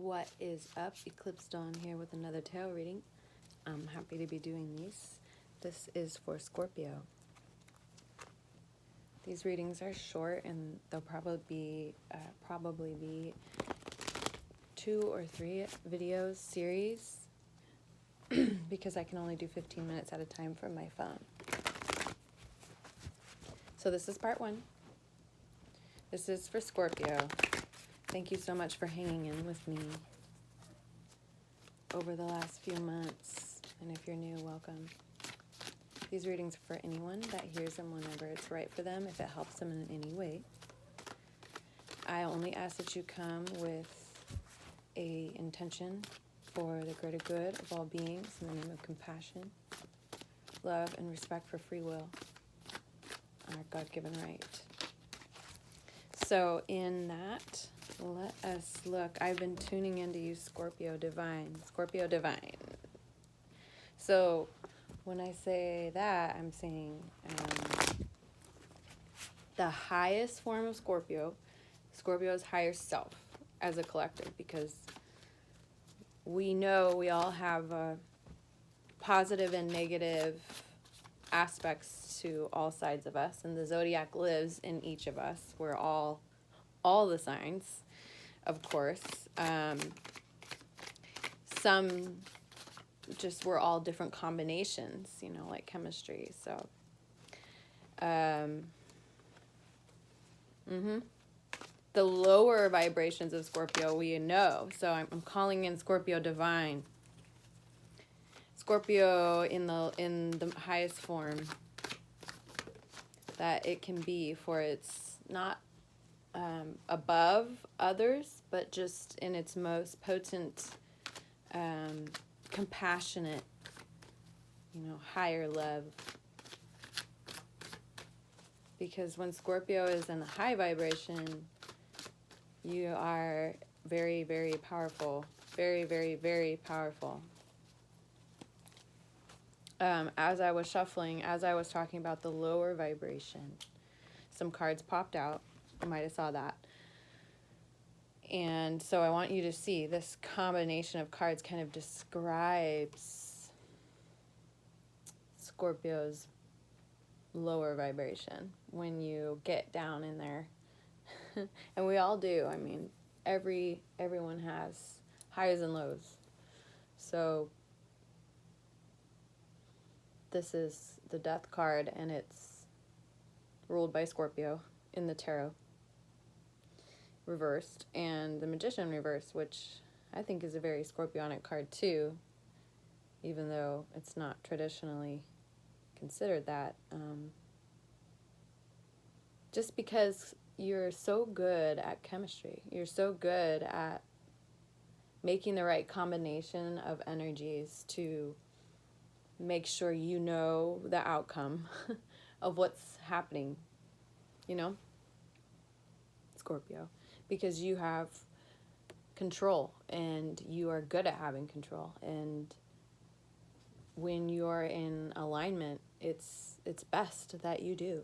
What is up? Eclipse Dawn here with another tarot reading. I'm happy to be doing these. This is for Scorpio. These readings are short and they'll probably be 2 or 3 videos series because I can only do 15 minutes at a time from my phone. So this is part 1. This is for Scorpio. Thank you so much for hanging in with me over the last few months. And if you're new, welcome. These readings are for anyone that hears them whenever it's right for them, if it helps them in any way. I only ask that you come with a intention for the greater good of all beings in the name of compassion, love, and respect for free will, our God-given right. So in that, let us look. I've been tuning into you, Scorpio Divine. Scorpio Divine. So when I say that, I'm saying the highest form of Scorpio, Scorpio's higher self as a collective, because we know we all have positive and negative aspects to all sides of us, and the zodiac lives in each of us. We're all the signs, of course. Some just, we're all different combinations, you know, like chemistry. So the lower vibrations of Scorpio we know. So I'm calling in Scorpio Divine. Scorpio in the highest form that it can be, for it's not above others, but just in its most potent, compassionate, you know, higher love. Because when Scorpio is in the high vibration, you are very, very powerful. Very, very, very powerful. As I was shuffling, as I was talking about the lower vibration, some cards popped out. You might have saw that. And so I want you to see this combination of cards kind of describes Scorpio's lower vibration when you get down in there. And we all do. I mean, everyone has highs and lows. So this is the Death card, and it's ruled by Scorpio in the tarot, reversed, and the Magician reversed, which I think is a very Scorpionic card too, even though it's not traditionally considered that. Just because you're so good at chemistry, you're so good at making the right combination of energies to make sure you know the outcome of what's happening, you know, Scorpio, because you have control and you are good at having control. And when you're in alignment, it's best that you do,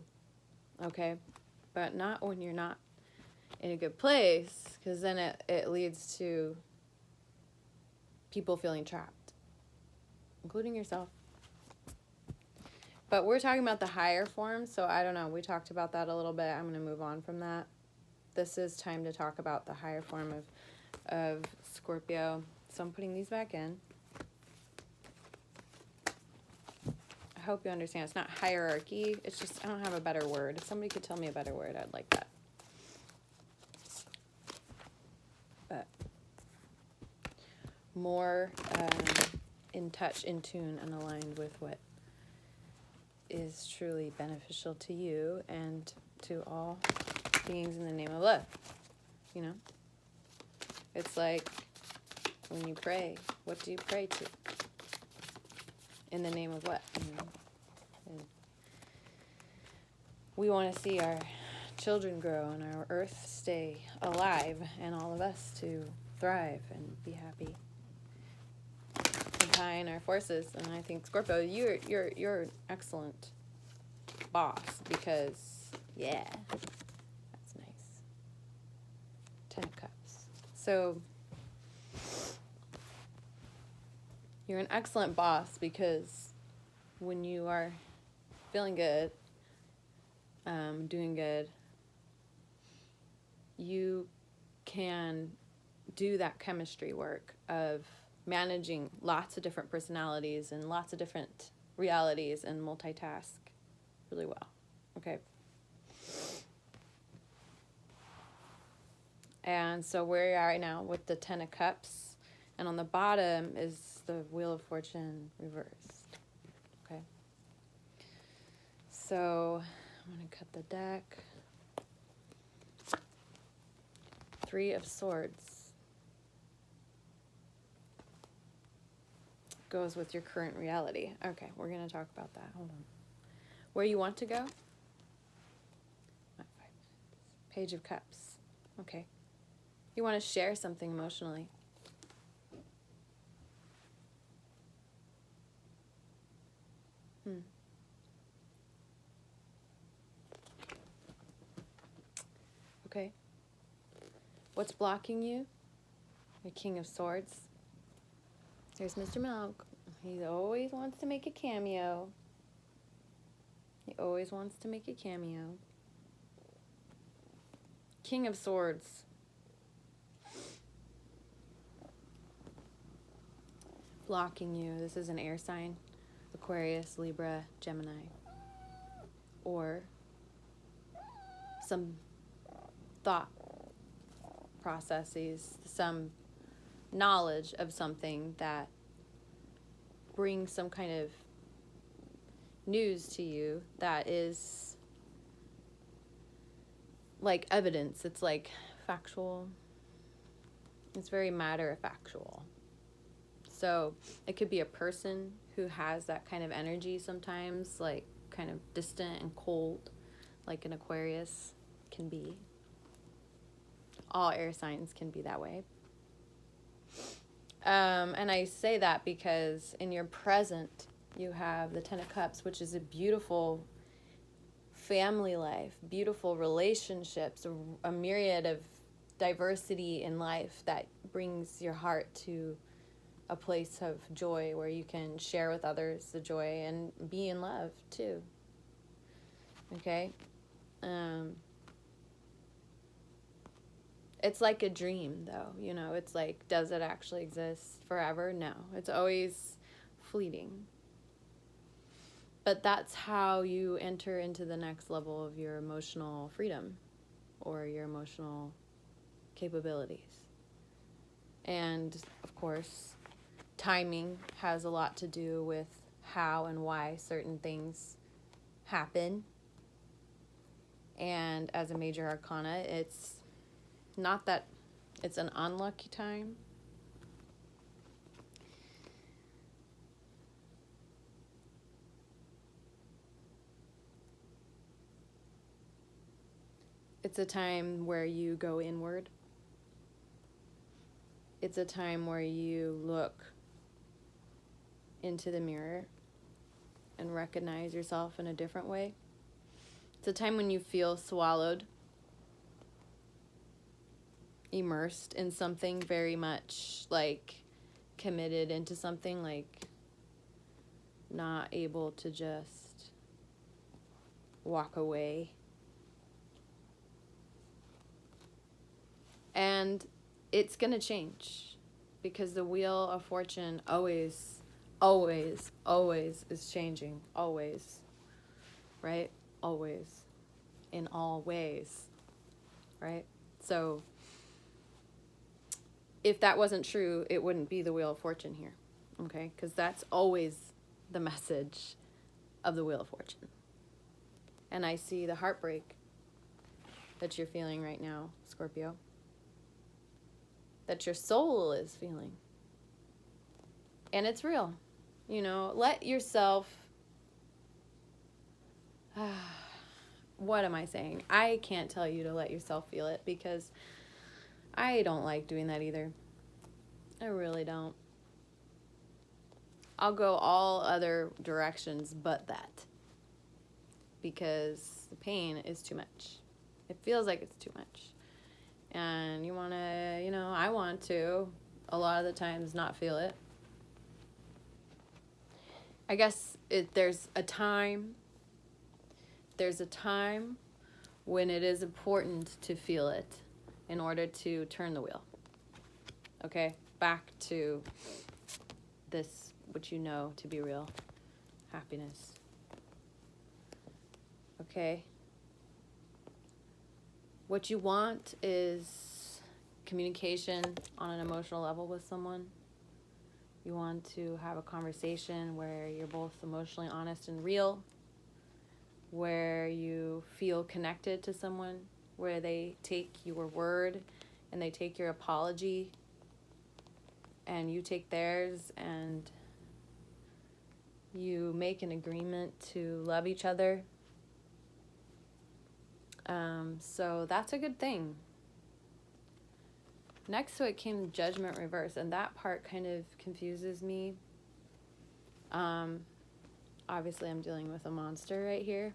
okay? But not when you're not in a good place, because then it leads to people feeling trapped, including yourself. But we're talking about the higher forms, so I don't know. We talked about that a little bit. I'm going to move on from that. This is time to talk about the higher form of Scorpio. So I'm putting these back in. I hope you understand. It's not hierarchy. It's just, I don't have a better word. If somebody could tell me a better word, I'd like that. But more in touch, in tune, and aligned with what is truly beneficial to you and to all beings in the name of love. You know, it's like when you pray, what do you pray to? In the name of what? You know, and we want to see our children grow and our earth stay alive, and all of us to thrive and be happy. Combine our forces, and I think Scorpio, you're an excellent boss, because yeah, that's nice. 10 of Cups. So You're an excellent boss because when you are feeling good, doing good, you can do that chemistry work of managing lots of different personalities and lots of different realities and multitask really well. Okay. And so where you are right now with the Ten of Cups, and on the bottom is the Wheel of Fortune reversed. Okay. So I'm going to cut the deck. Three of Swords goes with your current reality. Okay, we're going to talk about that. Hold on. Where you want to go? Page of Cups. Okay. You want to share something emotionally. Okay. What's blocking you? The King of Swords. Here's Mr. Milk. He always wants to make a cameo. He always wants to make a cameo. King of Swords. Blocking you. This is an air sign. Aquarius, Libra, Gemini. Or some thought processes, some knowledge of something that brings some kind of news to you that is like evidence. It's like factual. It's very matter of factual. So it could be a person who has that kind of energy sometimes, like kind of distant and cold, like an Aquarius can be. All air signs can be that way. And I say that because in your present, you have the Ten of Cups, which is a beautiful family life, beautiful relationships, a myriad of diversity in life that brings your heart to a place of joy where you can share with others the joy and be in love too. Okay? It's like a dream, though. You know, it's like, does it actually exist forever? No. It's always fleeting. But that's how you enter into the next level of your emotional freedom or your emotional capabilities. And, of course, timing has a lot to do with how and why certain things happen. And as a major arcana, it's not that it's an unlucky time. It's a time where you go inward. It's a time where you look into the mirror and recognize yourself in a different way. It's a time when you feel swallowed, immersed in something, very much like committed into something, like not able to just walk away. And it's going to change because the Wheel of Fortune always is changing. Always. Right? Always. In all ways. Right? So if that wasn't true, it wouldn't be the Wheel of Fortune here. Okay? Because that's always the message of the Wheel of Fortune. And I see the heartbreak that you're feeling right now, Scorpio. That your soul is feeling. And it's real. You know, let yourself... what am I saying? I can't tell you to let yourself feel it because I don't like doing that either. I really don't. I'll go all other directions but that. Because the pain is too much. It feels like it's too much. And you want to, I want to, a lot of the times, not feel it. I guess there's a time when it is important to feel it in order to turn the wheel. Okay? Back to this, which you know to be real, happiness. Okay? What you want is communication on an emotional level with someone. You want to have a conversation where you're both emotionally honest and real, where you feel connected to someone, where they take your word and they take your apology and you take theirs, and you make an agreement to love each other. So that's a good thing. Next to it came Judgment Reverse, and that part kind of confuses me. Obviously, I'm dealing with a monster right here.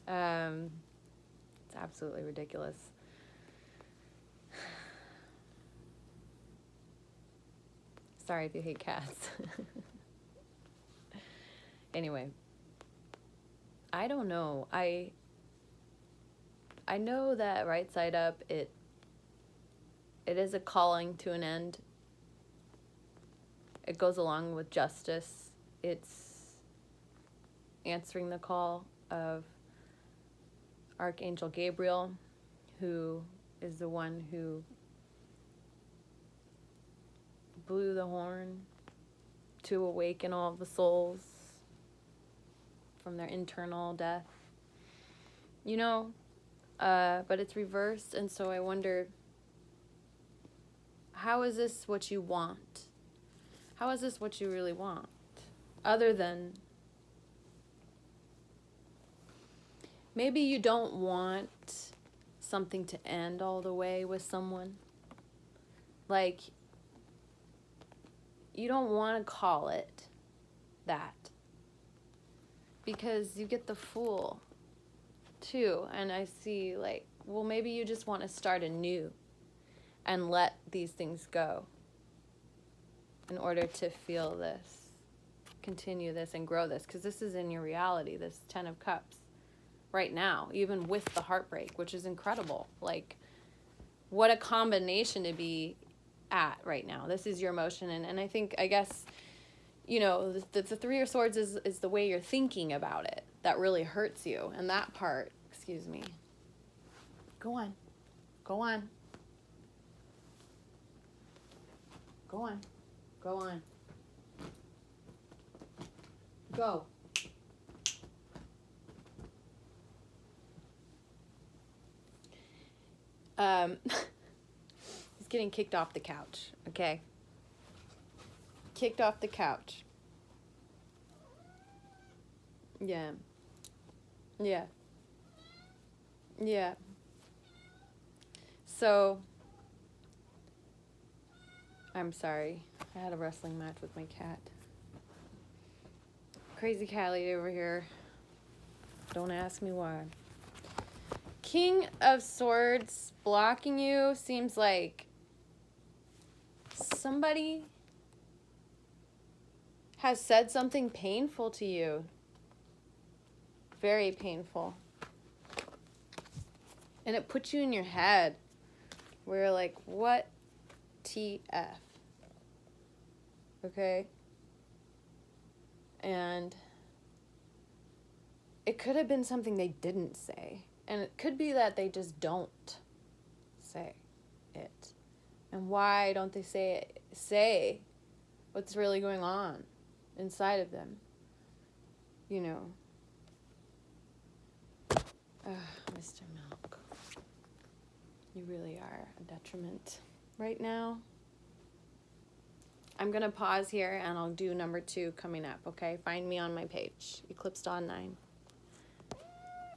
It's absolutely ridiculous. Sorry if you hate cats. Anyway, I don't know. I know that right side up, it is a calling to an end. It goes along with justice. It's answering the call of Archangel Gabriel, who is the one who blew the horn to awaken all the souls from their internal death. You know, but it's reversed, and so I wonder, how is this what you want? How is this what you really want? Other than, maybe you don't want something to end all the way with someone. Like, you don't want to call it that, because you get the Fool too, and I see, like, well, maybe you just want to start anew and let these things go in order to feel this, continue this, and grow this, because this is in your reality, this 10 of Cups right now, even with the heartbreak, which is incredible. Like, what a combination to be at right now. This is your emotion, and I guess, you know, the Three of Swords is the way you're thinking about it that really hurts you, and that part, excuse me. Go on. Go on. Go on. Go on. Go. He's getting kicked off the couch, okay? Kicked off the couch. Yeah. Yeah. Yeah. So, I'm sorry. I had a wrestling match with my cat. Crazy cat lady over here. Don't ask me why. King of Swords blocking you seems like somebody has said something painful to you. Very painful. And it puts you in your head where you're like, what TF? Okay? And it could have been something they didn't say. And it could be that they just don't say it. And why don't they say it? Say what's really going on inside of them. You know. Mr. Milk. You really are a detriment right now. I'm going to pause here and I'll do number 2 coming up, okay? Find me on my page, Eclipsed on 9.